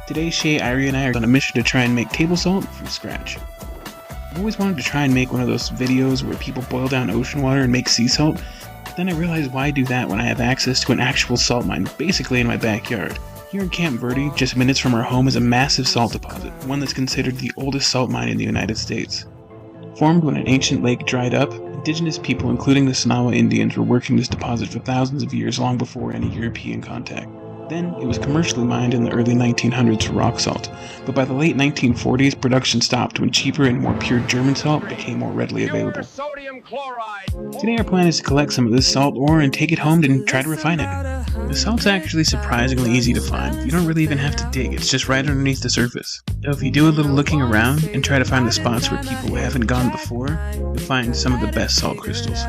Today, Shay, Irie, and I are on a mission to try and make table salt from scratch. I've always wanted to try and make one of those videos where people boil down ocean water and make sea salt, but then I realized why do that when I have access to an actual salt mine, basically in my backyard. Here in Camp Verde, just minutes from our home, is a massive salt deposit, one that's considered the oldest salt mine in the United States. Formed when an ancient lake dried up, indigenous people, including the Sonawa Indians, were working this deposit for thousands of years long before any European contact. Then, it was commercially mined in the early 1900s for rock salt, but by the late 1940s, production stopped when cheaper and more pure German salt became more readily available. Today our plan is to collect some of this salt ore and take it home and try to refine it. The salt's actually surprisingly easy to find. You don't really even have to dig, it's just right underneath the surface. So if you do a little looking around and try to find the spots where people haven't gone before, you'll find some of the best salt crystals.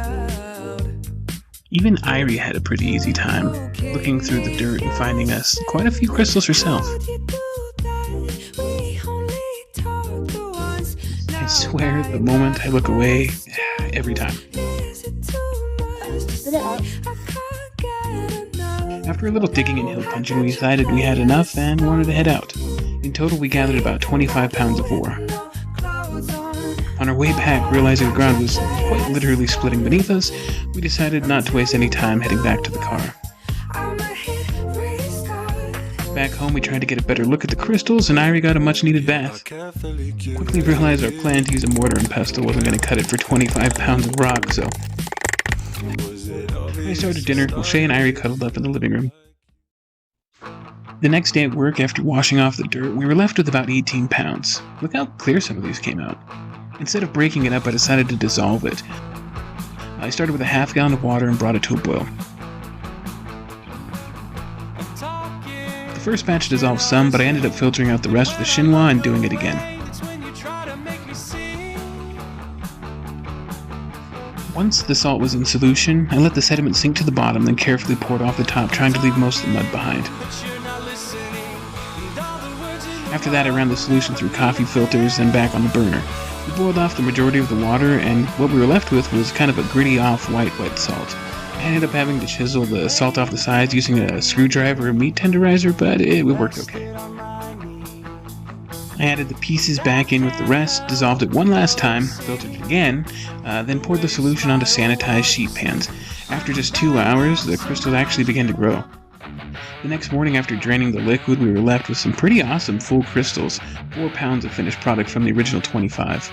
Even Irie had a pretty easy time, looking through the dirt and finding us quite a few crystals herself. I swear, the moment I look away, every time. After a little digging and hill punching, we decided we had enough and wanted to head out. In total, we gathered about 25 pounds of ore. On our way back, realizing the ground was quite literally splitting beneath us, we decided not to waste any time heading back to the car. Back home, we tried to get a better look at the crystals, and Irie got a much-needed bath. Quickly realized our plan to use a mortar and pestle wasn't going to cut it for 25 pounds of rock, so I started dinner while Shay and Irie cuddled up in the living room. The next day at work, after washing off the dirt, we were left with about 18 pounds. Look how clear some of these came out. Instead of breaking it up, I decided to dissolve it. I started with a half gallon of water and brought it to a boil. The first batch dissolved some, but I ended up filtering out the rest with the chinois and doing it again. Once the salt was in solution, I let the sediment sink to the bottom, then carefully poured off the top, trying to leave most of the mud behind. After that, I ran the solution through coffee filters and back on the burner. We boiled off the majority of the water, and what we were left with was kind of a gritty off-white wet salt. I ended up having to chisel the salt off the sides using a screwdriver or meat tenderizer, but it worked okay. I added the pieces back in with the rest, dissolved it one last time, filtered it again, then poured the solution onto sanitized sheet pans. After just 2 hours, the crystals actually began to grow. The next morning, after draining the liquid, we were left with some pretty awesome full crystals, 4 pounds of finished product from the original 25.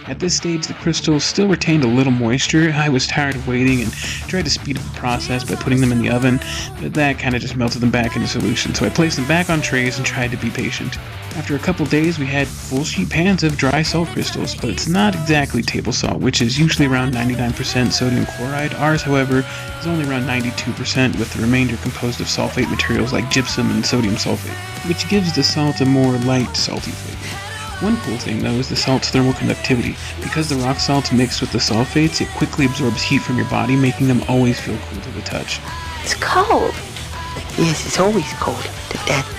At this stage, the crystals still retained a little moisture. I was tired of waiting and tried to speed up the process by putting them in the oven, but that kind of just melted them back into solution, so I placed them back on trays and tried to be patient. After a couple days, we had full sheet pans of dry salt crystals, but it's not exactly table salt, which is usually around 99% sodium chloride. Ours, however, is only around 92%, with the remainder composed of sulfate materials like gypsum and sodium sulfate, which gives the salt a more light, salty flavor. One cool thing, though, is the salt's thermal conductivity. Because the rock salt's mixed with the sulfates, it quickly absorbs heat from your body, making them always feel cool to the touch. It's cold. Yes, it's always cold.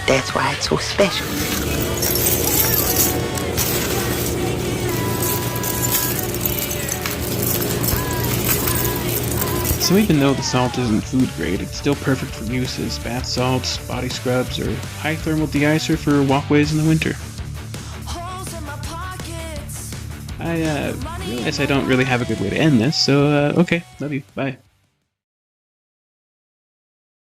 That's why it's so special. So even though the salt isn't food grade, it's still perfect for use as bath salts, body scrubs, or high thermal de-icer for walkways in the winter. I realize I don't really have a good way to end this, so okay, love you, bye.